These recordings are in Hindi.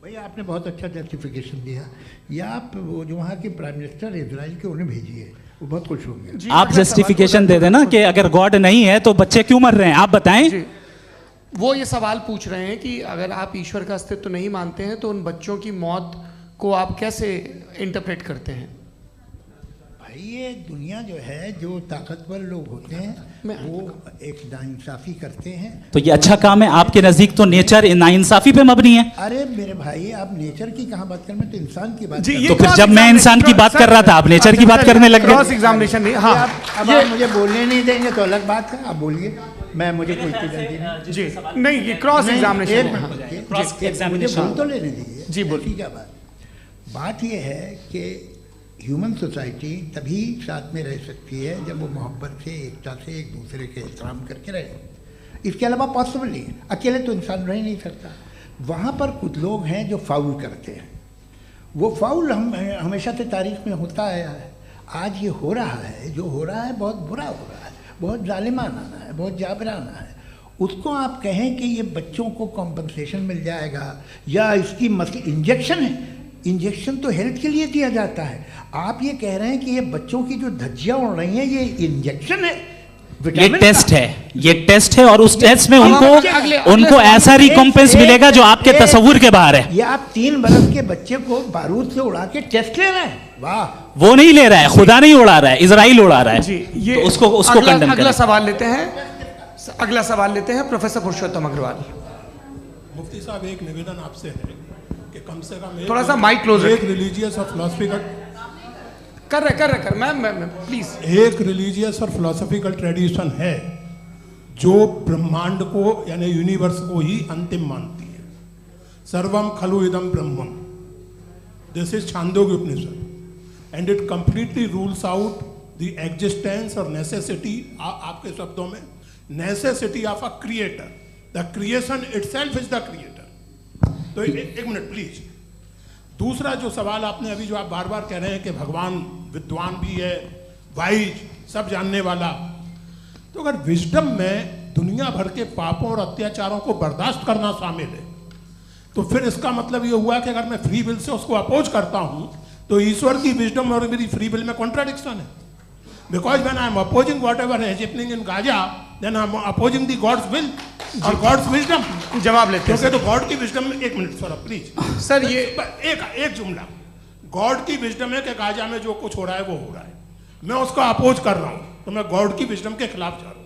भैया आपने बहुत अच्छा जस्टिफिकेशन दिया। या आप वो जो वहाँ के प्राइम मिनिस्टर इजराइल के उन्हें भेजिए, वो बहुत खुश होंगे। आप जस्टिफिकेशन दे देना कि अगर गॉड नहीं है तो बच्चे क्यों मर रहे हैं, आप बताएं। वो ये सवाल पूछ रहे हैं कि अगर आप ईश्वर का अस्तित्व नहीं मानते हैं तो उन बच्चों की मौत को आप कैसे इंटरप्रेट करते हैं? भाई ये दुनिया जो है, जो ताकतवर लोग होते हैं वो एक नाइंसाफी करते हैं। तो ये अच्छा काम है आपके नजदीक, तो नेचर नाइंसाफी पे मबनी है। अरे मेरे भाई, आप नेचर की कहाँ बात कर रहे हैं, तो इंसान की बात जी, तो फिर जब मैं इंसान की बात कर रहा था आप नेचर की बात करने लग गए। क्रॉस एग्जामिनेशन नहीं। हाँ, अब आप मुझे बोलने नहीं देंगे तो अलग बात है, आप बोलिए, मैं मुझे कोई जल्दी नहीं। जी नहीं, ये क्रॉस एग्जामिनेशन बोल तो लेने दीजिए। जी बोलिए। क्या बात ये है कि ह्यूमन सोसाइटी तभी साथ में रह सकती है जब वो मोहब्बत से, एकता से, एक दूसरे के एहतराम करके रहे। इसके अलावा पॉसिबल नहीं है, अकेले तो इंसान रह नहीं सकता। वहाँ पर कुछ लोग हैं जो फाउल करते हैं। वो फाउल हमेशा से तारीख में होता आया है। आज ये हो रहा है, जो हो रहा है बहुत बुरा हो रहा है, बहुत जालिमाना है, बहुत जाबराना है। उसको आप कहें कि ये बच्चों को कॉम्पनसेशन मिल जाएगा या इसकी इंजेक्शन है, इंजेक्शन तो हेल्थ के लिए दिया जाता है। आप ये कह रहे हैं कि ये बच्चों की जो धज्जियां उड़ रही हैं ये इंजेक्शन है, ये टेस्ट है, ये टेस्ट है और उस टेस्ट में उनको ऐसा रिकॉम्पेंस मिलेगा जो आपके तस्वुर के बाहर है। ये आप 3 बरस के बच्चे को बारूद से उड़ा के टेस्ट ले रहे हैं। वाह, वो नहीं ले रहा है, खुदा नहीं उड़ा रहा है, इजराइल उड़ा रहा है। जी, ये तो उसको कंडेम अगला सवाल लेते हैं। अगला सवाल लेते हैं प्रोफेसर पुरुषोत्तम अग्रवाल। मुफ्ती साहब, एक निवेदन आपसे है कि कम से कम थोड़ा सा माइक क्लोज एक रिलीजियस और फिलोसफिकल कर मैं प्लीज। एक रिलीजियस और फिलोसफिकल ट्रेडिशन है जो ब्रह्मांड को यानी यूनिवर्स को ही अंतिम मानती है। सर्वम खलु इदम ब्रह्मम, this is Chandogya Upanishad and it completely rules out the existence और नेसेसिटी, आपके शब्दों में necessity of a creator. The creation itself is the creator. तो एक मिनट प्लीज। दूसरा जो सवाल आपने अभी, जो आप बार बार कह रहे हैं कि भगवान विद्वान भी है, वाइज, सब जानने वाला, तो अगर विजडम में दुनिया भर के पापों और अत्याचारों को बर्दाश्त करना शामिल है तो फिर इसका मतलब ये हुआ कि अगर मैं फ्री विल से उसको अपोज करता हूं तो ईश्वर की विजडम और मेरी फ्री विल में कॉन्ट्राडिक्शन है। Because when I am opposing whatever is happening in Gaza, then I am opposing the God's will और गॉड्स विजडम। जवाब लेते हैं क्योंकि तो गॉड की विजडम में, एक मिनट सर प्लीज सर, ये एक जुमला, गॉड की विजडम है कि गाजा में जो कुछ हो रहा है वो हो रहा है, मैं उसको अपोज कर रहा हूं तो मैं गॉड की विजडम के खिलाफ जा रहा हूं।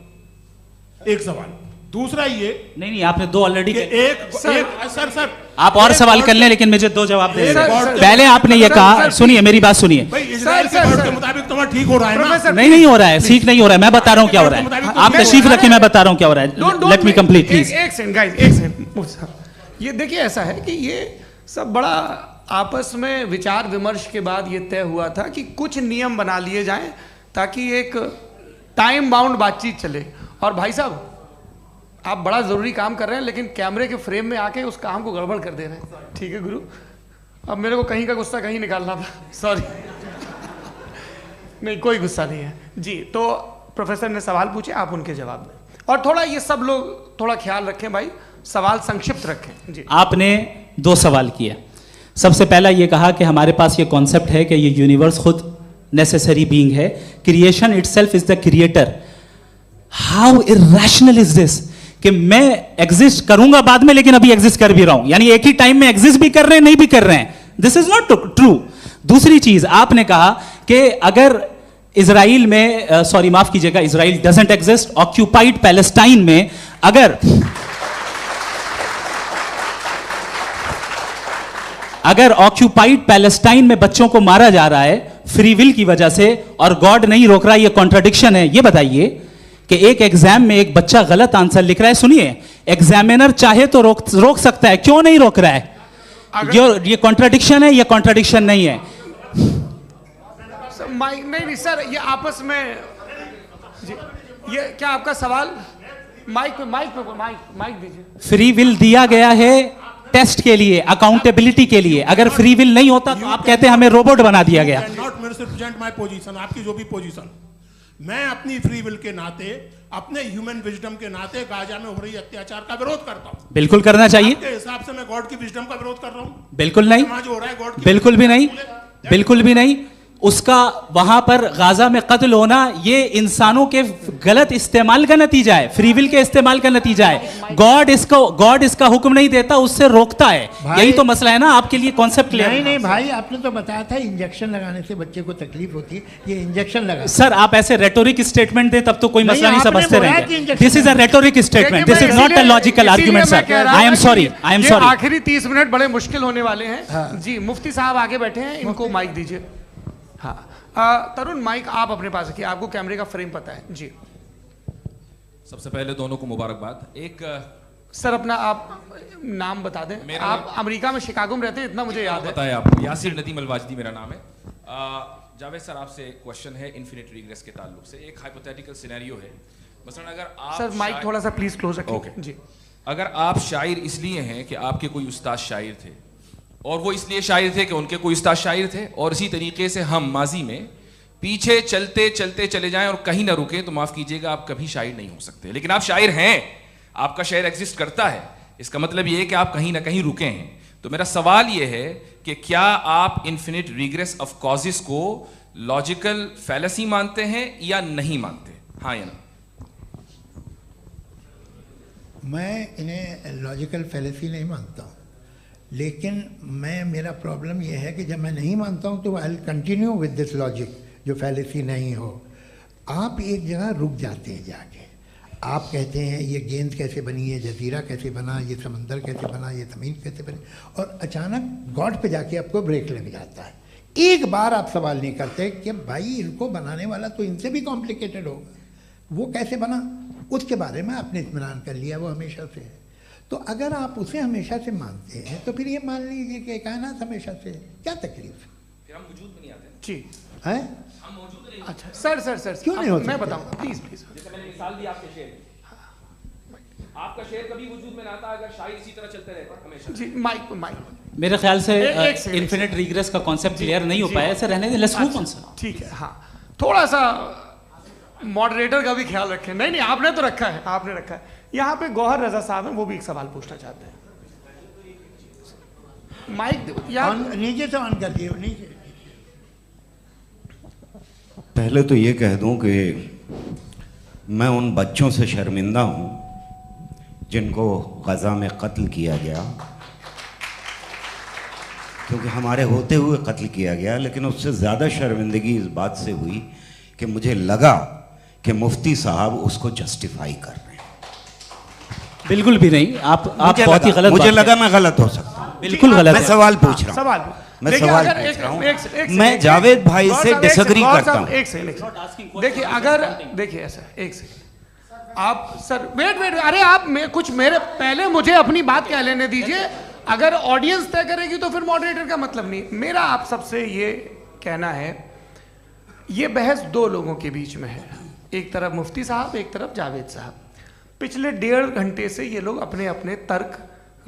एक सवाल। दूसरा ये नहीं, आपने 2 ऑलरेडी। सर आप और सवाल कर लें, लेकिन मुझे 2 जवाब दे। पहले आपने ये कहा, सुनिए मेरी बात सुनिए। इजराइल के गॉड के मुताबिक तुम्हारा ठीक हो रहा है ना? नहीं हो रहा है, ठीक नहीं हो रहा है। मैं बता रहा हूँ क्या हो रहा है, आप तशरीफ रखिए, मैं बता रहा हूँ क्या हो रहा है। Let me complete please. एक सेकंड गाइस, एक सेकंड। ये देखिए, ऐसा है कि ये सब बड़ा आपस में विचार विमर्श के बाद ये तय हुआ था कि कुछ नियम बना लिए जाएं ताकि एक टाइम बाउंड बातचीत चले। और भाई साहब, आप बड़ा जरूरी काम कर रहे हैं लेकिन कैमरे के फ्रेम में आके उस काम को गड़बड़ कर दे रहे हैं। ठीक है गुरु, अब मेरे को कहीं का गुस्सा कहीं निकालना था, सॉरी। नहीं, कोई गुस्सा नहीं है जी। तो प्रोफेसर ने सवाल पूछे, आप उनके जवाब दें। और थोड़ा ये सब लोग थोड़ा ख्याल रखें भाई, सवाल संक्षिप्त रखें जी। आपने 2 सवाल किए। सबसे पहला ये कहा कि हमारे पास ये कॉन्सेप्ट है कि ये यूनिवर्स खुद नेसेसरी बीइंग है, creation itself is the creator. How irrational is this कि मैं एग्जिस्ट करूंगा बाद में, लेकिन अभी एग्जिस्ट कर भी रहा हूं, यानी एक ही टाइम में एग्जिस्ट भी कर रहे हैं, नहीं भी कर रहे हैं। This is not true. दूसरी चीज आपने कहा कि अगर इजराइल में, सॉरी माफ कीजिएगा, Israel doesn't exist, occupied Palestine में अगर ऑक्यूपाइड पैलेस्टाइन में बच्चों को मारा जा रहा है फ्री विल की वजह से और गॉड नहीं रोक रहा, ये कॉन्ट्रडिक्शन है। ये बताइए कि एक एग्जाम में एक बच्चा गलत आंसर लिख रहा है, सुनिए, एग्जामिनर चाहे तो रोक सकता है, क्यों नहीं रोक रहा है? ये कॉन्ट्रडिक्शन है, ये कॉन्ट्रडिक्शन नहीं है। नहीं सर, ये आपस में जी, ये क्या आपका सवाल? माइक दीजिए। फ्री विल दिया गया है टेस्ट के लिए, अकाउंटेबिलिटी के लिए। अगर फ्री विल नहीं होता तो आप कहते हैं हमें रोबोट बना दिया गया। नॉट मिसरिप्रेजेंट माय पोजीशन, आपकी जो भी पोजीशन, मैं अपनी फ्री विल के नाते अपने ह्यूमन विजडम के नाते गाजा में हो रही अत्याचार का विरोध करता हूँ। बिल्कुल करना चाहिए। आपके हिसाब से मैं गॉड की विजडम का विरोध कर रहा हूँ? बिल्कुल नहीं, समाज हो रहा है गॉड की, बिल्कुल भी नहीं, बिल्कुल भी नहीं। उसका वहां पर गाजा में कत्ल होना ये इंसानों के गलत इस्तेमाल का नतीजा है, फ्री विल के इस्तेमाल का नतीजा है। गॉड इसका हुक्म नहीं देता, उससे रोकता है। यही तो मसला है ना, आपके लिए कॉन्सेप्ट क्लियर नहीं नहीं भाई, आपने तो बताया था इंजेक्शन लगाने से बच्चे को तकलीफ होती है, ये इंजेक्शन लगा। सर आप ऐसे रेटोरिक स्टेटमेंट दें तब तो कोई मसला नहीं आपने समझते बोला कि रहेंगे। Injection this is a rhetoric statement, this is not a logical argument sir. I am sorry, I am sorry. आखिरी 30 मिनट बड़े मुश्किल होने वाले हैं। जी मुफ्ती साहब आगे बैठे हैं, इनको माइक दीजिए। हाँ तरुण, माइक आप अपने पास रखिए, आपको कैमरे का फ्रेम पता है जी। सबसे पहले दोनों को मुबारकबाद। एक सर अपना आप नाम बता दें। आप अमेरिका में शिकागो में रहते हैं, इतना मुझे याद है। बताया आपको, यासिर नदीम अलवाजदी मेरा नाम है। जावेद सर आपसे एक क्वेश्चन है इन्फिनिट रिग्रेस के ताल्लुक से। एक हाइपोथेटिकल सिनेरियो है, मसलन अगर आप सर माइक थोड़ा सा प्लीज क्लोज रखिए। ओके जी। अगर आप शायर इसलिए हैं कि आपके कोई उस्ताद शायर थे, और वो इसलिए शायर थे कि उनके कोई उस्ताद शायर थे, और इसी तरीके से हम माजी में पीछे चलते चलते चले जाएं और कहीं ना रुके, तो माफ कीजिएगा आप कभी शायर नहीं हो सकते। लेकिन आप शायर हैं, आपका शायर एग्जिस्ट करता है, इसका मतलब ये है कि आप कहीं ना कहीं रुके हैं। तो मेरा सवाल ये है कि क्या आप इन्फिनिट रिग्रेस ऑफ कॉजेस को लॉजिकल फैलेसी मानते हैं या नहीं मानते? हाँ या ना? मैं इन्हें लॉजिकल फैलेसी नहीं मानता हूँ, लेकिन मेरा प्रॉब्लम यह है कि जब मैं नहीं मानता हूँ तो I will continue with this logic जो फैलेसी नहीं हो। आप एक जगह रुक जाते हैं जाके, आप कहते हैं ये गेंद कैसे बनी, ये जजीरा कैसे बना, ये समंदर कैसे बना, ये ज़मीन कैसे बनी, और अचानक गॉड पे जाके आपको ब्रेक लग जाता है। एक बार आप सवाल नहीं करते कि भाई इनको बनाने वाला तो इनसे भी कॉम्प्लिकेटेड होगा, वो कैसे बना, उसके बारे में आपने इत्मीनान कर लिया, वो हमेशा से है। तो अगर आप उसे हमेशा से मानते हैं तो फिर ये मान लीजिए कि कायनात हमेशा से है, क्या तकलीफ है? फिर हम वजूद में नहीं आते जी हैं? हम मौजूद नहीं। अच्छा सर क्यों नहीं हो सकते? मैं बताऊंगा प्लीज प्लीज। जैसे मैंने मिसाल दी आपके शेर, आपका शेर कभी वजूद में ना आता अगर शायर इसी तरह चलते रहते हमेशा। जी माइक मेरे ख्याल से एक सेकंड, इन्फिनिट रिग्रेस का कॉन्सेप्ट क्लियर नहीं हो पाया, ऐसे रहने दें, लेट्स मूव ऑन सर। ठीक है। हाँ थोड़ा सा मॉडरेटर का भी ख्याल रखें। नहीं आपने तो रखा है, आपने रखा है। यहाँ पे गौहर रजा साहब हैं, वो भी एक सवाल पूछना चाहते हैं। माइक नीचे से ऑन कर दिए, नीचे। पहले तो ये कह दूं कि मैं उन बच्चों से शर्मिंदा हूं जिनको गज़ा में कत्ल किया गया, क्योंकि हमारे होते हुए कत्ल किया गया। लेकिन उससे ज़्यादा शर्मिंदगी इस बात से हुई कि मुझे लगा कि मुफ्ती साहब उसको जस्टिफाई कर रहे हैं। बिल्कुल भी नहीं, आप बहुत ही गलत। मुझे लगा मैं गलत हो सकता हूँ, बिल्कुल गलत। मैं सवाल पूछ रहा हूँ, सवाल मैं सवाल पूछ रहा हूँ। मैं जावेद भाई से डिसएग्री करता हूँ। एक सेकंड देखिए, अगर देखिए ऐसा एक सेकंड आप सर वेट अरे आप कुछ मेरे पहले मुझे अपनी बात कह लेने दीजिए। अगर ऑडियंस तय करेगी तो फिर मॉडरेटर का मतलब नहीं। मेरा आप सबसे ये कहना है, ये बहस दो लोगों के बीच में है, एक तरफ मुफ्ती साहब, एक तरफ जावेद साहब। पिछले 1.5 घंटे से ये लोग अपने अपने तर्क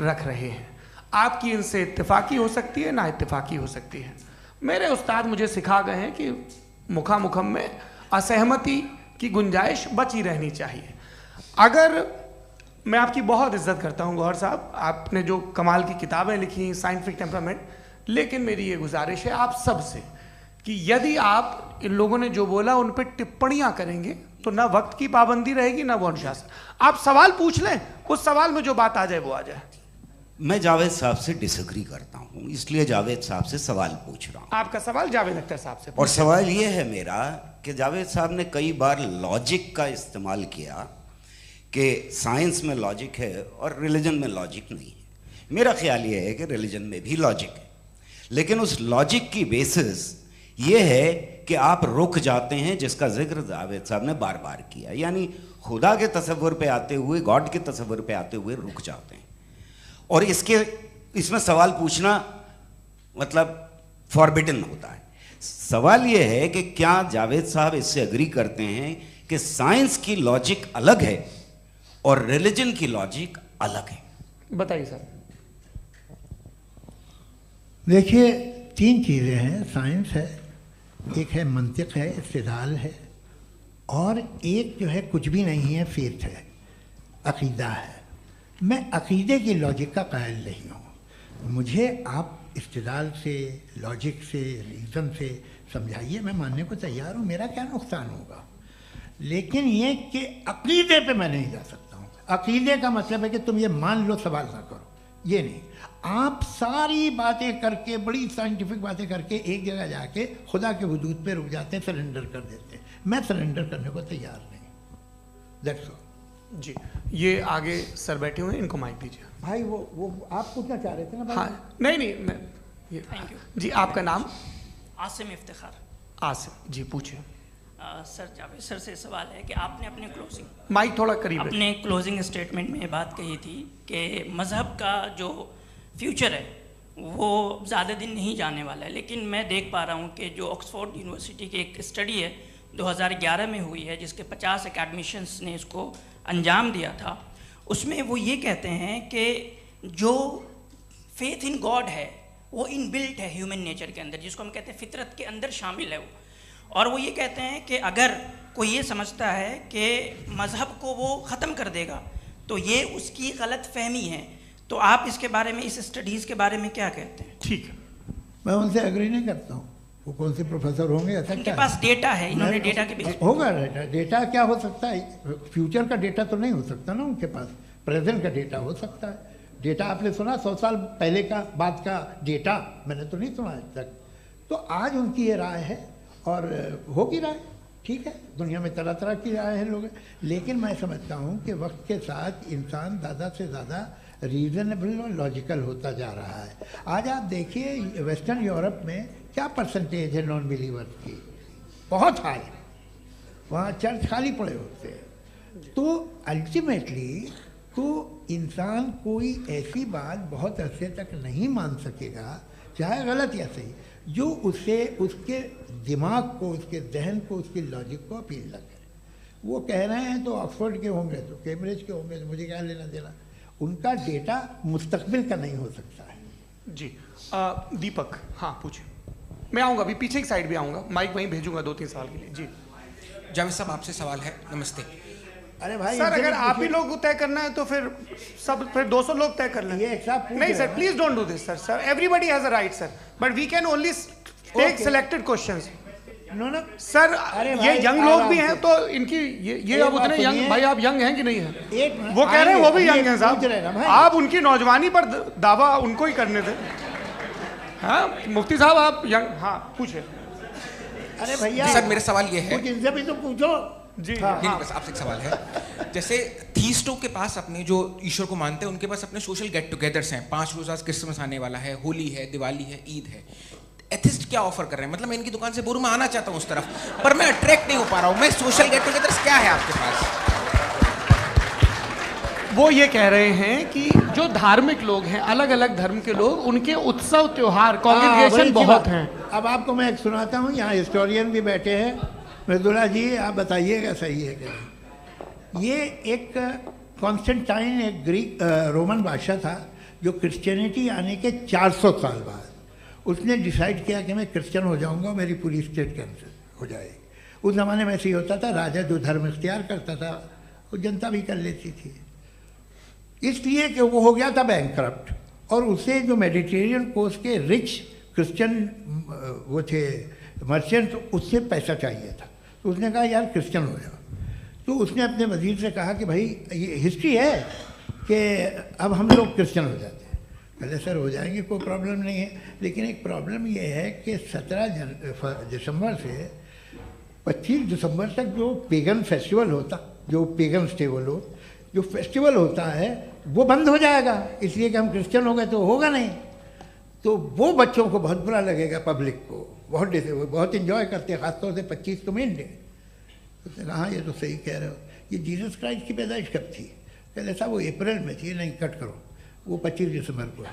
रख रहे हैं। आपकी इनसे इत्तेफाकी हो सकती है, ना इत्तेफाकी हो सकती है। मेरे उस्ताद मुझे सिखा गए हैं कि मुखामुखम में असहमति की गुंजाइश बची रहनी चाहिए। अगर मैं आपकी बहुत इज्जत करता हूं गौहर साहब, आपने जो कमाल की किताबें लिखी, साइंटिफिक टेम्परामेंट, लेकिन मेरी ये गुजारिश है आप सबसे कि यदि आप इन लोगों ने जो बोला उन पर टिप्पणियां करेंगे तो ना वक्त की पाबंदी रहेगी ना वो अनुशासन। आप सवाल पूछ लें, उस सवाल में जो बात आ जाए वो आ जाए। मैं जावेद साहब से डिसएग्री करता हूं, इसलिए जावेद साहब से सवाल पूछ रहा हूं। आपका सवाल जावेद अख्तर साहब से। और सवाल ये है मेरा कि जावेद साहब ने कई बार लॉजिक का इस्तेमाल किया कि साइंस में लॉजिक है और रिलीजन में लॉजिक नहीं है। मेरा ख्याल ये है कि रिलीजन में भी लॉजिक है, लेकिन उस लॉजिक की बेसिस ये है कि आप रुक जाते हैं, जिसका जिक्र जावेद साहब ने बार बार किया, यानी खुदा के तसव्वुर पे आते हुए, गॉड के तसव्वुर पे आते हुए रुक जाते हैं। और इसमें सवाल पूछना मतलब फॉरबिडन होता है। सवाल यह है कि क्या जावेद साहब इससे एग्री करते हैं कि साइंस की लॉजिक अलग है और रिलीजन की लॉजिक अलग है? बताइए सर। देखिए 3 चीज़ें हैं, साइंस है, एक है मंतिक है, इस्तिदलाल है, और एक जो है कुछ भी नहीं है, फेथ है, अकीदा है। मैं अकीदे की लॉजिक का कायल नहीं हूँ। मुझे आप इस्तिदलाल से, लॉजिक से, रीज़न से समझाइए, मैं मानने को तैयार हूँ, मेरा क्या नुकसान होगा। लेकिन ये कि अकीदे पे मैं नहीं जा सकता हूँ। अकीदे का मतलब है कि तुम ये मान लो, सवाल ना करो, ये नहीं। आप सारी बातें करके, बड़ी साइंटिफिक बातें करके एक जगह जाके खुदा के वजूद पे रुक जाते हैं, सरेंडर कर देते हैं। मैं सरेंडर करने को तैयार नहीं। That's all. जी, ये आगे सर बैठे हुए हैं, इनको माइक दीजिए। भाई वो आप पूछना चाह रहे थे ना भाई? हाँ, नहीं मैं ये थैंक यू जी। आपका नाम? आसिम इफ्तिखार। आसिम जी, पूछिए। सर, जावेद सर से सवाल है कि आपने अपने क्लोजिंग माइक थोड़ा करीब है। अपने क्लोजिंग स्टेटमेंट में बात कही थी कि मज़हब का जो फ्यूचर है वो ज़्यादा दिन नहीं जाने वाला है, लेकिन मैं देख पा रहा हूँ कि जो ऑक्सफोर्ड यूनिवर्सिटी की एक स्टडी है 2011 में हुई है, जिसके 50 एकेडमिशियंस ने इसको अंजाम दिया था, उसमें वो ये कहते हैं कि जो फेथ इन गॉड है वो इनबिल्ट है ह्यूमन नेचर के अंदर, जिसको हम कहते हैं फितरत के अंदर शामिल है वो। और वो ये कहते हैं कि अगर कोई ये समझता है कि मज़हब को वो ख़त्म कर देगा तो ये उसकी गलत फहमी है। तो आप इसके बारे में, इस स्टडीज़ के बारे में क्या कहते हैं? ठीक है, मैं उनसे एग्री नहीं करता हूँ। वो कौन से प्रोफेसर होंगे, ऐसा उनके क्या पास डेटा है, इन्होंने डेटा के बेस होगा। डेटा क्या हो सकता है? फ्यूचर का डेटा तो नहीं हो सकता ना उनके पास, प्रेजेंट का डेटा हो सकता है। डेटा आपने सुना 100 साल पहले का बाद का डेटा? मैंने तो नहीं सुना आज तक। तो आज उनकी ये राय है और होगी राय, ठीक है। दुनिया में तरह तरह की राय है लोग, लेकिन मैं समझता हूँ कि वक्त के साथ इंसान ज़्यादा से ज़्यादा रीज़नेबल और लॉजिकल होता जा रहा है। आज आप देखिए वेस्टर्न यूरोप में क्या परसेंटेज है नॉन बिलीवर्स की, बहुत हाई। वहाँ चर्च खाली पड़े होते हैं। तो अल्टीमेटली तो इंसान कोई ऐसी बात बहुत अरसे तक नहीं मान सकेगा, चाहे गलत या सही, जो उसे, उसके दिमाग को, उसके जहन को, उसकी लॉजिक को अपील न करे। वो कह रहे हैं तो ऑक्सफोर्ड के होंगे, तो कैम्ब्रिज के होंगे, तो मुझे क्या लेना देना। उनका डेटा मुस्तकबिल का नहीं हो सकता है। जी। दीपक, हाँ पूछिए। मैं आऊँगा, अभी पीछे की साइड भी आऊँगा, माइक वहीं भेजूंगा 2-3 साल के लिए। जी जावेद साहब, आपसे सवाल है। नमस्ते अरे भाई सर, अगर आप ही लोग तय करना है तो फिर 200 लोग तय कर लें। ये एक साथ नहीं sir, please don't do this sir. Everybody has a right sir, but we can only take selected questions. No sir, ये यंग लोग भी हैं तो इनकी ये अब उतने सुनिए। यंग, भाई आप यंग हैं कि नहीं हैं? एक वो कह रहे हैं वो भी यंग हैं पूछ रहे ना साहब। भाई। आप उनकी नौजवानी पर दावा उनको ही करने दें। हाँ मुफ्ती साहब, आप यंग, हाँ पूछे। अरे भैया सर, मेरा सवाल ये है। कुछ इनसे भी तो पूछो जी नहीं, बस आपसे एक सवाल है। जैसे थीस्टों के पास अपने जो ईश्वर को मानते हैं, उनके पास अपने सोशल गेट टुगेदर्स हैं। 5 रोज़ा क्रिसमस आने वाला है, होली है, दिवाली है, ईद है। एथिस्ट क्या ऑफर कर रहे हैं? मतलब मैं इनकी दुकान से बोलूं, मैं आना चाहता हूं उस तरफ, पर मैं अट्रैक्ट नहीं हो पा रहा हूं। मैं सोशल गेट टुगेदर्स क्या है आपके पास? वो ये कह रहे हैं कि जो धार्मिक लोग हैं, अलग अलग धर्म के लोग, उनके उत्सव त्योहार, कॉन्ग्रेगेशन बहुत हैं। अब आपको मैं एक सुनाता हूँ, यहाँ हिस्टोरियन भी बैठे हैं। मृदुला जी, आप बताइएगा सही है क्या? ये एक कॉन्स्टेंटाइन, एक ग्रीक रोमन बादशाह था, जो क्रिश्चियनिटी आने के 400 साल बाद उसने डिसाइड किया कि मैं क्रिश्चियन हो जाऊंगा, मेरी पूरी स्टेट कैंसिल हो जाएगी। उस ज़माने में ऐसे ही होता था, राजा जो धर्म इख्तियार करता था वो जनता भी कर लेती थी। इसलिए कि वो हो गया था बैंकरप्ट, और उसे जो मेडिटेरियन कोस्ट के रिच क्रिश्चियन वो थे मर्चेंट, उससे पैसा चाहिए था। तो उसने कहा यार क्रिश्चियन हो जाओ। तो उसने अपने वजीर से कहा कि भाई ये हिस्ट्री है कि अब हम लोग क्रिश्चियन हो जाते हैं। पहले सर हो जाएंगे, कोई प्रॉब्लम नहीं है, लेकिन एक प्रॉब्लम ये है कि 17 दिसंबर से 25 दिसंबर तक जो पेगन फेस्टिवल होता, जो पेगन्स थे वो लोग, जो फेस्टिवल होता है वो बंद हो जाएगा, इसलिए कि हम क्रिश्चियन हो गए तो होगा नहीं। तो वो बच्चों को बहुत बुरा लगेगा, पब्लिक को बहुत इन्जॉय करते हैं, ख़ासतौर से 25 को मेन डे। उसने कहा हाँ ये तो सही कह रहे हो। ये जीसस क्राइस्ट की पैदाइश कब थी? कहले साहब वो अप्रैल में थी। नहीं, कट करो, वो 25 दिसंबर को है।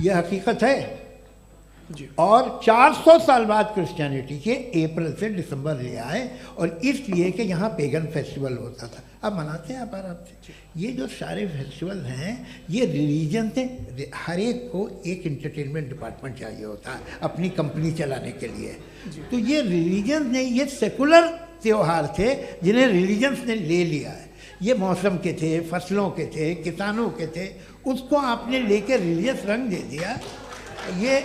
यह हकीकत है जी। और 400 साल बाद क्रिश्चियनिटी के अप्रैल से दिसंबर ले आए, और इसलिए कि यहाँ पेगन फेस्टिवल होता था। अब मनाते हैं आप आराम से। ये जो सारे फेस्टिवल हैं ये रिलीजन से, हर एक को एक इंटरटेनमेंट डिपार्टमेंट चाहिए होता है अपनी कंपनी चलाने के लिए। तो ये रिलीजन ने, ये सेकुलर त्योहार थे जिन्हें रिलीजन्स ने ले लिया है। ये मौसम के थे, फसलों के थे, किसानों के थे, उसको आपने लेके रिलीजियस रंग दे दिया। ये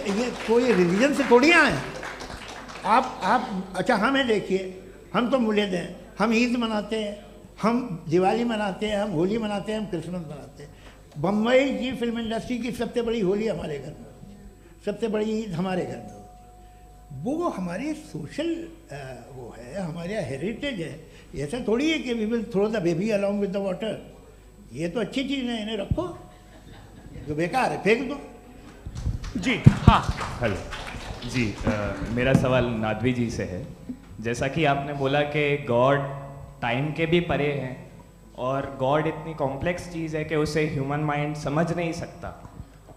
कोई रिलीजन से थोड़ी आए आप। अच्छा हमें देखिए, हम तो मुल्द हैं, हम ईद मनाते हैं, हम दिवाली मनाते हैं, हम होली मनाते हैं, हम क्रिसमस मनाते हैं। बम्बई की फिल्म इंडस्ट्री की सबसे बड़ी होली हमारे घर में होती है, सबसे बड़ी ईद हमारे घर में होती है। वो हमारी सोशल वो है, हमारे हेरिटेज है। ऐसा थोड़ी है कि we will throw the baby along with the water. ये तो अच्छी चीज़ है, इन्हें रखो, जो बेकार है फेंक दो। जी हाँ, हेलो जी, मेरा सवाल नादवी जी से है। जैसा कि आपने बोला कि गॉड टाइम के भी परे हैं और गॉड इतनी कॉम्प्लेक्स चीज़ है कि उसे ह्यूमन माइंड समझ नहीं सकता,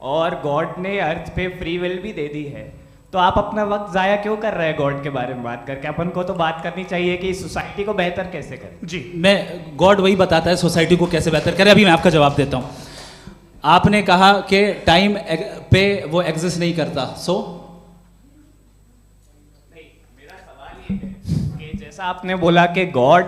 और गॉड ने अर्थ पे फ्री विल भी दे दी है, तो आप अपना वक्त ज़ाया क्यों कर रहे हैं गॉड के बारे में बात करके? अपन को तो बात करनी चाहिए कि सोसाइटी को बेहतर कैसे करें। जी, मैं गॉड वही बताता है सोसाइटी को कैसे बेहतर करे। अभी मैं आपका जवाब देता हूँ। आपने कहा कि टाइम पे वो एग्जिस्ट नहीं करता, सो मेरा सवाल ये है कि जैसा आपने बोला कि गॉड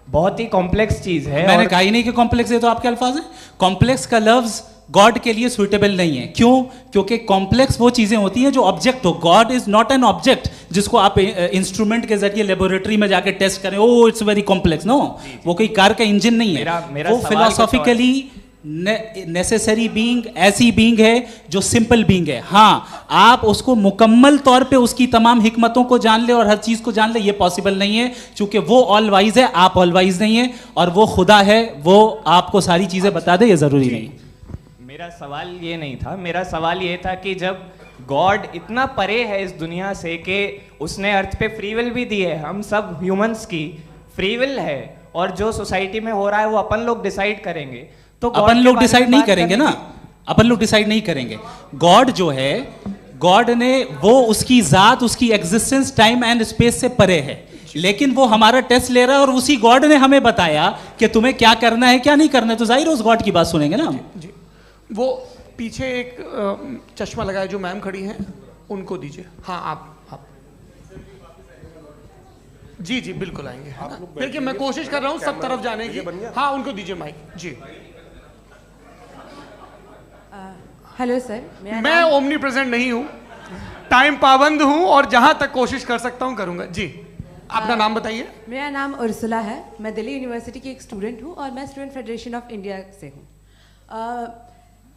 बहुत ही कॉम्प्लेक्स चीज़ है, मैंने कहा ही नहीं कि कॉम्प्लेक्स है, तो आपके अल्फाज हैं। कॉम्प्लेक्स का लफ्ज गॉड के लिए सुइटेबल नहीं है। क्यों? क्योंकि कॉम्प्लेक्स वो चीजें होती हैं जो ऑब्जेक्ट हो। God is not an object जिसको आप इंस्ट्रूमेंट के जरिए लेबोरेटरी में जाके टेस्ट करें, oh it's very complex. No, वो कोई कार का इंजन नहीं है। मेरा वो फिलोसॉफिकली नेसेसरी बीइंग ऐसी बीइंग है जो सिंपल बीइंग है। हाँ, आप उसको मुकम्मल तौर पे उसकी तमाम हिकमतों को जान ले और हर चीज को जान ले, ये पॉसिबल नहीं है, क्योंकि वो ऑल वाइज है, आप ऑल वाइज नहीं है, और वो खुदा है, वो आपको सारी चीजें बता दे, ये जरूरी नहीं। मेरा सवाल ये नहीं था, मेरा सवाल ये था कि जब गॉड इतना परे है इस दुनिया से कि उसने अर्थ पे फ्री विल भी दी है, हम सब ह्यूमंस की फ्री विल है, और जो सोसाइटी में हो रहा है वो अपन लोग डिसाइड करेंगे, तो अपन लोग डिसाइड नहीं करेंगे ना, अपन लोग डिसाइड नहीं करेंगे। गॉड जो है, गॉड ने वो उसकी जात, उसकी एग्जिस्टेंस टाइम एंड स्पेस से परे है, लेकिन वो हमारा टेस्ट ले रहा है और उसी गॉड ने हमें बताया कि तुम्हें क्या करना है क्या नहीं करना है, तो जाहिर है उस गॉड की बात सुनेंगे ना हम। जी, वो पीछे एक चश्मा लगाए जो मैम खड़ी हैं, उनको दीजिए। हाँ, आप जी जी बिल्कुल आएंगे। देखिए मैं कोशिश कर रहा हूँ सब तरफ जाने की। हाँ, उनको दीजिए माइक। जी, हेलो सर, मैं ओमनी प्रेजेंट नहीं हूँ, टाइम पाबंद हूँ, और जहाँ तक कोशिश कर सकता हूँ करूँगा। जी, अपना नाम बताइए। मेरा नाम उर्सुला है, मैं दिल्ली यूनिवर्सिटी की एक स्टूडेंट हूँ और मैं स्टूडेंट फेडरेशन ऑफ इंडिया से हूँ।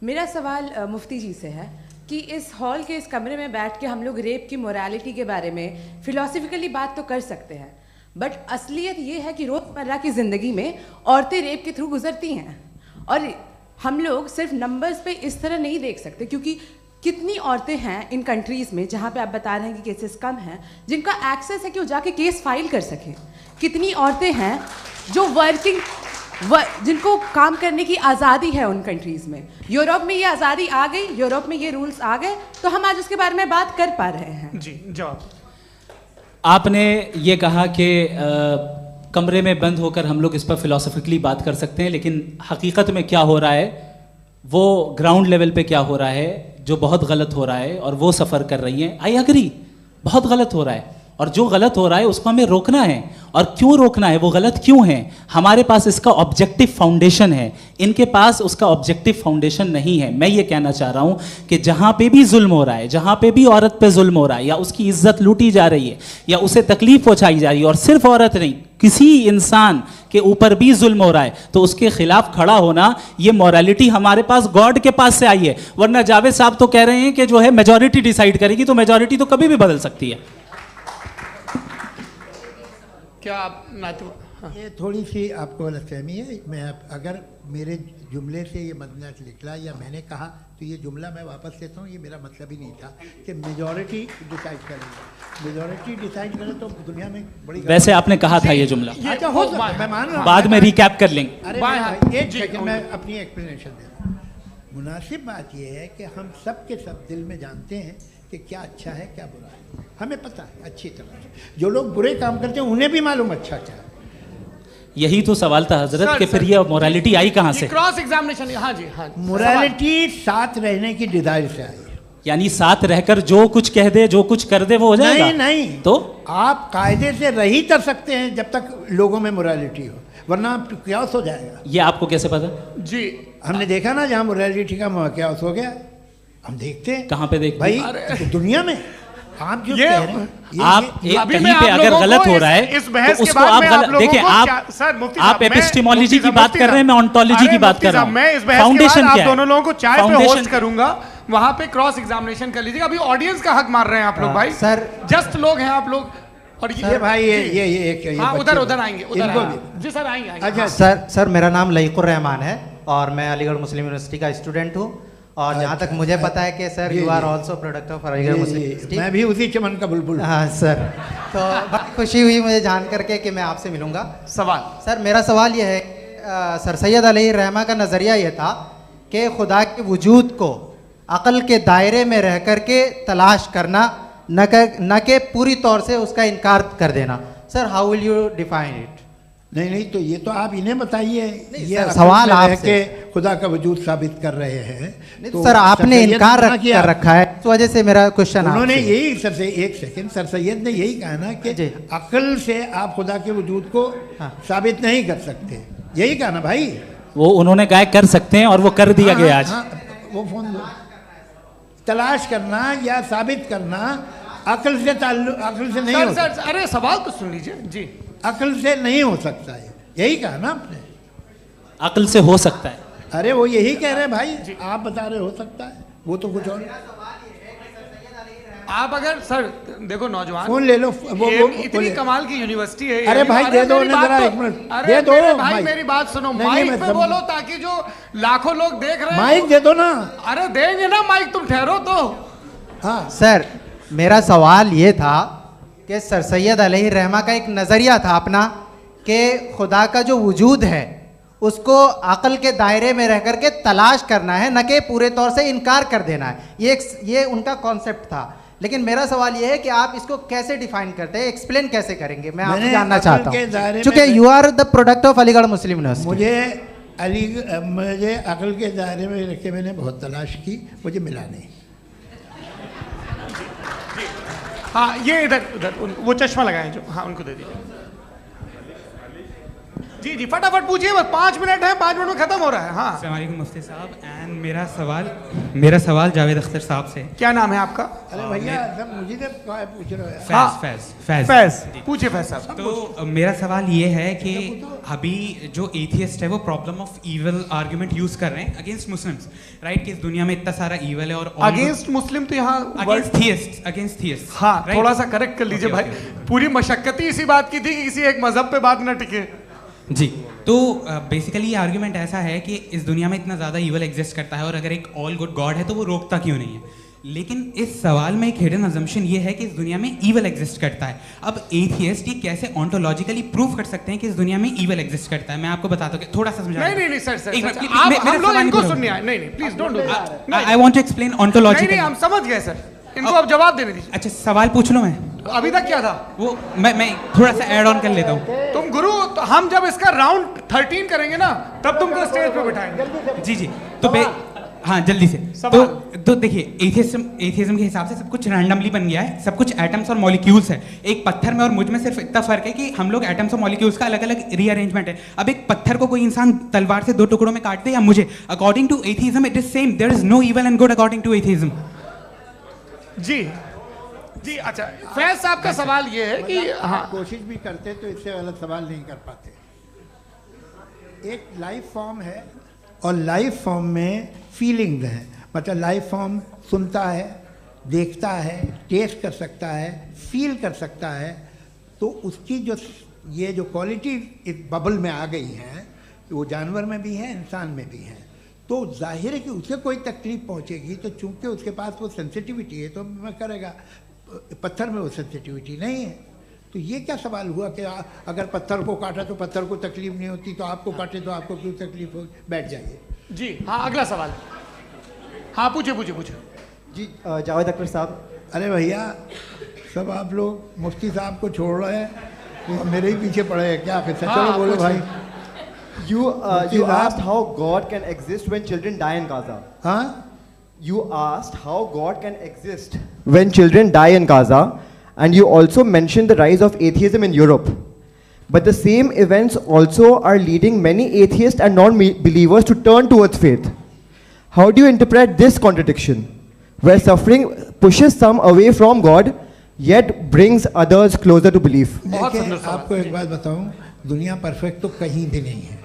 मेरा सवाल मुफ्ती जी से है कि इस हॉल के इस कमरे में बैठ के हम लोग रेप की मोरालिटी के बारे में फिलोसफिकली बात तो कर सकते हैं, बट असलियत ये है कि रोज़मर्रा की ज़िंदगी में औरतें रेप के थ्रू गुजरती हैं, और हम लोग सिर्फ नंबर्स पे इस तरह नहीं देख सकते, क्योंकि कितनी औरतें हैं इन कंट्रीज़ में जहाँ पे आप बता रहे हैं कि केसेस कम हैं, जिनका एक्सेस है कि वो जाके केस फाइल कर सकें। कितनी औरतें हैं जो जिनको काम करने की आज़ादी है उन कंट्रीज़ में। यूरोप में ये आज़ादी आ गई, यूरोप में ये रूल्स आ गए, तो हम आज उसके बारे में बात कर पा रहे हैं। जी, जवाब। आपने ये कहा कि कमरे में बंद होकर हम लोग इस पर फिलोसफिकली बात कर सकते हैं, लेकिन हकीकत में क्या हो रहा है, वो ग्राउंड लेवल पे क्या हो रहा है, जो बहुत गलत हो रहा है, और वो सफ़र कर रही हैं। आई एग्री, बहुत गलत हो रहा है, और जो गलत हो रहा है उसको हमें रोकना है। और क्यों रोकना है, वो गलत क्यों है? हमारे पास इसका ऑब्जेक्टिव फाउंडेशन है, इनके पास उसका ऑब्जेक्टिव फाउंडेशन नहीं है। मैं ये कहना चाह रहा हूँ कि जहाँ पे भी जुल्म हो रहा है, जहाँ पे भी औरत पे जुल्म हो रहा है, या उसकी इज्जत लूटी जा रही है, या उसे तकलीफ पहुँचाई जा रही है, और सिर्फ औरत नहीं, किसी इंसान के ऊपर भी जुल्म हो रहा है, तो उसके खिलाफ खड़ा होना, ये मॉरलिटी हमारे पास गॉड के पास से आई है। वरना जावेद साहब तो कह रहे हैं कि जो है मेजॉरिटी डिसाइड करेगी, तो मेजॉरिटी तो कभी भी बदल सकती है। क्या आप हाँ। ये थोड़ी सी आपको गलतफहमी है। मैं अगर मेरे जुमले से ये मदनत निकला या मैंने कहा, तो ये जुमला मैं वापस लेता हूँ, ये मेरा मतलब ही नहीं था कि मेजॉरिटी डिसाइड करेंगे। मेजॉरिटी डिसाइड करे तो दुनिया में बड़ी, वैसे आपने कहा था ये जुमला। अच्छा, हो मैं मान रहा हूँ, बाद में रिकैप कर लेंगे। अरे एक सेकंड, मैं अपनी एक्सप्लेनेशन देता हूँ। मुनासिब बात यह है कि हम सब के सब दिल में जानते हैं कि क्या अच्छा है क्या बुरा है, हमें पता है अच्छी तरह से। जो लोग बुरे काम करते हैं उन्हें भी मालूम अच्छा क्या है। यही तो सवाल था हजरत कि फिर ये मोरालिटी आई कहाँ से? Cross examination. हाँ जी, हाँ, मोरालिटी साथ रहने की डिजायर से आई, यानी साथ रहकर जो कुछ कह दे, जो कुछ कर दे, वो हो जाएगा। नहीं, तो आप कायदे से रह ही कर सकते हैं जब तक लोगों में मोरालिटी हो, वरना क्यास हो जाएगा। ये आपको कैसे पता? जी हमने देखा ना, जहाँ मोरालिटी का क्यास हो गया, हम देखते हैं। कहाँ पे देखते भाई हैं? दुनिया में। आप जो ये- कह रहे हैं, आप ये- एक कहीं पे अगर गलत हो रहा है इस बहस तो के उसको बाद आप में गलत देखिए। सर मुफ्ती आप साहब, मैं- एपिस्टेमोलॉजी मुफ्ती की साहब, बात मुफ्ती कर रहे हैं, मैं साहब, ऑन्टोलॉजी अरे की बात मुफ्ती कर रहा साहब, हूँ। मैं इस बहस के फाउंडेशन बाद आप क्या है? दोनों लोगों को चाय पे फाउंडेशन- होस्ट करूंगा, वहां पे क्रॉस एग्जामिनेशन कर लीजिएगा। अभी ऑडियंस का हक मार रहे हैं आप लोग भाई, सर जस्ट लोग हैं आप लोग। और ये भाई ये एक हाँ बच्चे- उधर उधर आएंगे, उधर इनको आएंगे। भी। जी सर आएंगे आएंगे। अच्छा सर मेरा नाम लईकुर रहमान है और मैं अलीगढ़ मुस्लिम यूनिवर्सिटी का स्टूडेंट हूँ। और जहाँ तक मुझे पता है कि sir you are also product of Aligarh Muslim University. मैं भी उसी चमन का बुलबुल। हाँ सर, तो बड़ी खुशी हुई मुझे जान करके कि मैं आपसे मिलूंगा। सवाल सर मेरा सवाल ये है, सर सैयद अलैहि रहमा का नज़रिया ये था कि खुदा के वजूद को अक़ल के दायरे में रह कर के तलाश करना, न कि पूरी तौर से उसका इनकार कर देना। Sir how will you define it? नहीं तो ये तो आप इन्हें बताइए। ये सर, अक़ल सवाल में रह आपसे। के खुदा का वजूद साबित कर रहे हैं। तो सर आपने सैयद इनकार मना किया। कर रखा है, इस वजह से मेरा क्वेश्चन उन्होंने यही सर से एक सेकंड, सर सैयद ने यही कहा ना कि अक़ल से आप खुदा के वजूद को साबित नहीं कर सकते, यही कहा ना भाई। वो उन्होंने कहा कर सकते हैं और वो कर दिया गया आज। वो फोन दो। तलाश करना या साबित करना अक़ल से अक़ल से नहीं हो सर सकता। अरे सवाल तो सुन लीजिए जी। अक़ल से नहीं हो सकता है, यही कहा ना आपने। अक़ल से हो सकता है। अरे वो यही कह रहे हैं भाई, आप बता रहे हो सकता है, वो तो कुछ और। आप अगर सर देखो नौजवान फोन ले लो, वो इतनी कमाल की यूनिवर्सिटी है। अरे भाई दे दो मेरी उन्हें बात जरा तो- एक मिनट, अरे दे दो मेरे भाई माइक। मेरी बात सुनो, नहीं, माइक मैं पे समझ- बोलो ताकि जो लाखों लोग देख रहे हैं माइक दे दो ना। अरे देंगे ना माइक, तुम ठहरो तो। हाँ सर मेरा सवाल ये था कि सर सैयद अलैहि रहमा का एक नज़रिया था अपना कि खुदा का जो वजूद है उसको अक़ल के दायरे में रह कर के तलाश करना है, न कि पूरे तौर से इनकार कर देना है। ये उनका कॉन्सेप्ट था। लेकिन मेरा सवाल ये है कि आप इसको कैसे डिफाइन करते हैं, एक्सप्लेन कैसे करेंगे? मैं आपसे जानना चाहता हूँ, क्योंकि you are the product of Aligarh Muslim University. मुझे अक़ल के दायरे में रख के मैंने बहुत तलाश की, मुझे मिला नहीं। हाँ ये इधर उधर वो चश्मा लगाए जो, हाँ उनको दे दीजिए। जी जी फटाफट पूछिए, बस 5 मिनट है, 5 मिनट में खत्म हो रहा है। हाँ अस्सलाम वालेकुम मुफ्ती साहब। एंड मेरा सवाल जावेद अख्तर साहब से। क्या नाम है आपका? अरे भैया सब मुझे तो पूछ रहे हो। फैज पूछिए फैज साहब। तो मेरा सवाल ये है कि अभी जो एथियस्ट है वो problem of evil argument use कर रहे हैं अगेंस्ट मुस्लिम्स, राइट? कि इस दुनिया में इतना सारा ईवल है और अगेंस्ट मुस्लिम तो यहाँ अगेंस्ट थियस्ट। हाँ थोड़ा सा करेक्ट कर लीजिए भाई, पूरी मशक्कत ही इसी बात की थी कि किसी एक मजहब पे बात न टिके। जी तो बेसिकली ये आर्ग्यूमेंट ऐसा है कि इस दुनिया में इतना ज़्यादा ईवल एग्जिस्ट करता है और अगर एक ऑल गुड गॉड है तो वो रोकता क्यों नहीं है? लेकिन इस सवाल में एक हिडन अजम्पशन ये है कि इस दुनिया में ईवल एग्जिस्ट करता है। अब एथियस्ट ये कैसे ऑन्टोलॉजिकली प्रूव कर सकते हैं कि इस दुनिया में ईवल एग्जिस्ट करता है? मैं आपको बताता हूँ, थोड़ा सा समझा। नहीं सर आप हम लोग इनको सुनने आए। नहीं please don't do that. I want to explain ontologically. नहीं हम समझ गए सर, इनको अब जवाब देने दीजिए। अच्छा सवाल पूछ लो। मैं अभी तक क्या था वो मैं थोड़ा सा ऐड ऑन कर लेता हूँ। तुम गुरु, तो हम जब इसका राउंड 13 करेंगे ना तब तुमको स्टेज पे बिठाएंगे। जी तो हाँ जल्दी से। तो देखिए एथियज्म के हिसाब से सब कुछ रैंडमली बन गया है, सब कुछ एटम्स और मॉलिक्यूल्स है। एक पत्थर में और मुझ में सिर्फ इतना फर्क है कि हम लोग एटम्स और मॉलिक्यूल्स का अलग अलग रीअरेंजमेंट है। अब एक पत्थर को कोई इंसान तलवार से 2 टुकड़ों में काट दे या मुझे, according to atheism it is same. There is no evil and good according to atheism. जी अच्छा फैज साहब का सवाल ये है कि हाँ कोशिश भी करते तो इससे गलत सवाल नहीं कर पाते। एक लाइफ फॉर्म है और लाइफ फॉर्म में फीलिंग्स हैं, मतलब लाइफ फॉर्म सुनता है, देखता है, टेस्ट कर सकता है, फील कर सकता है। तो उसकी जो ये जो क्वालिटी इस बबल में आ गई हैं वो जानवर में भी है, इंसान में भी है। तो जाहिर है कि उसे कोई तकलीफ पहुंचेगी, तो चूंकि उसके पास वो सेंसिटिविटी है तो मैं करेगा। पत्थर में वो सेंसिटिविटी नहीं है। तो ये क्या सवाल हुआ कि अगर पत्थर को काटा तो पत्थर को तकलीफ नहीं होती, तो आपको काटे तो आपको क्यों तकलीफ हो? बैठ जाइए। जी हाँ अगला सवाल। हाँ पूछे जी जावेद अख्तर साहब। अरे भैया सब आप लोग मुफ्ती साहब को छोड़ रहे हैं, मेरे ही पीछे पड़े हैं क्या? फिर चलो बोलो भाई। You asked how God can exist when children die in Gaza. हाँ? You asked how God can exist when children die in Gaza, and you also mentioned the rise of atheism in Europe. But the same events also are leading many atheists and non-believers to turn towards faith. How do you interpret this contradiction, where suffering pushes some away from God, yet brings others closer to belief? देखिए, आपको एक बात बताऊं, दुनिया परफेक्ट तो कहीं भी नहीं है,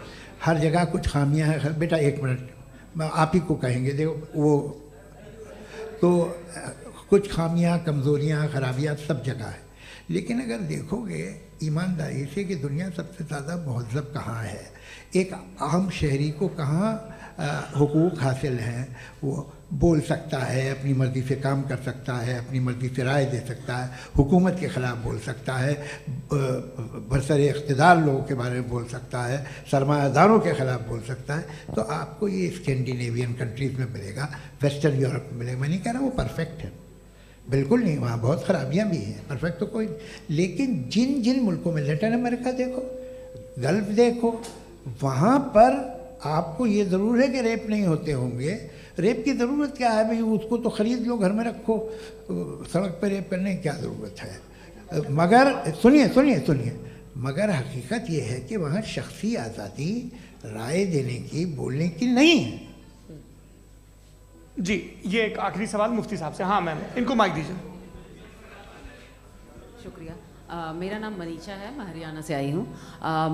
हर जगह कुछ खामियां हैं। बेटा एक मिनट, मैं आप ही को कहेंगे, देखो वो तो कुछ खामियां, कमज़ोरियां, खराबियां सब जगह है। लेकिन अगर देखोगे ईमानदारी से कि दुनिया सबसे ज़्यादा महज़ब कहाँ है, एक आम शहरी को कहाँ हुकूक हासिल हैं, वो बोल सकता है, अपनी मर्ज़ी से काम कर सकता है, अपनी मर्ज़ी से राय दे सकता है, हुकूमत के ख़िलाफ़ बोल सकता है, बरसरे इक़्तिदार लोगों के बारे में बोल सकता है, सरमायादारों के ख़िलाफ़ बोल सकता है। तो आपको ये स्कैंडिनेवियन कंट्रीज़ में मिलेगा, वेस्टर्न यूरोप में मिलेगा। मैं नहीं कह रहा वो परफेक्ट है, बिल्कुल नहीं, वहाँ बहुत ख़राबियाँ भी हैं, परफेक्ट तो कोई। लेकिन जिन जिन मुल्कों में, लैटिन अमेरिका देखो, गल्फ़ देखो, वहाँ पर आपको ये ज़रूर है कि रेप नहीं होते होंगे। रेप की ज़रूरत क्या है भाई, उसको तो ख़रीद लो, घर में रखो, सड़क पर रेप करने की क्या ज़रूरत है। मगर सुनिए सुनिए सुनिए, मगर हकीकत ये है कि वहाँ शख्सी आज़ादी राय देने की, बोलने की नहीं है। जी, ये एक आखिरी सवाल मुफ्ती साहब से। हाँ मैम, इनको माइक दीजिए। शुक्रिया। मेरा नाम मनीषा है, मैं हरियाणा से आई हूँ।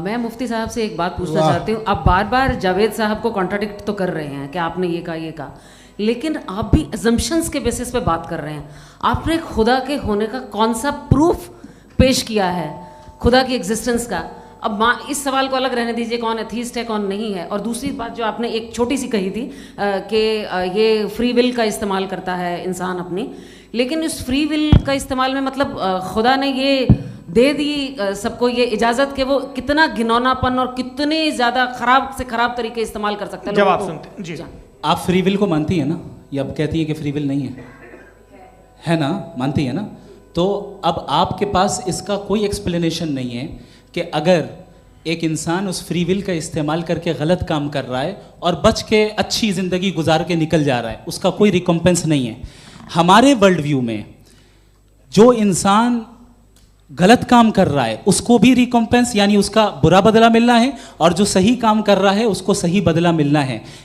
मैं मुफ्ती साहब से एक बात पूछना चाहती हूँ। आप बार बार जावेद साहब को कॉन्ट्राडिक्ट तो कर रहे हैं कि आपने ये कहा, लेकिन आप भी अजम्पशंस के बेसिस पे बात कर रहे हैं। आपने खुदा के होने का कौन सा प्रूफ पेश किया है, खुदा की एग्जिस्टेंस का? अब इस सवाल को अलग रहने दीजिए, कौन एथीस्ट है कौन नहीं है। और दूसरी बात जो आपने एक छोटी सी कही थी कि ये फ्री विल का इस्तेमाल करता है इंसान अपनी, लेकिन इस फ्री विल का इस्तेमाल में मतलब खुदा ने ये दे दी सबको ये इजाज़त कि वो कितना घिनौनापन और कितने ज़्यादा ख़राब से ख़राब तरीके इस्तेमाल कर सकते हैं। जवाब सुनते जी। आप फ्री विल को मानती है ना, या अब कहती है कि फ्री विल नहीं है ना, मानती है ना? तो अब आपके पास इसका कोई एक्सप्लेनेशन नहीं है कि अगर एक इंसान उस फ्री विल का इस्तेमाल करके गलत काम कर रहा है और बच के अच्छी ज़िंदगी गुजार के निकल जा रहा है, उसका कोई रिकम्पेंस नहीं है। हमारे वर्ल्ड व्यू में जो इंसान गलत काम कर रहा है उसको भी रिकम्पेंस यानी उसका बुरा बदला मिलना है, और जो सही काम कर रहा है उसको सही बदला मिलना है।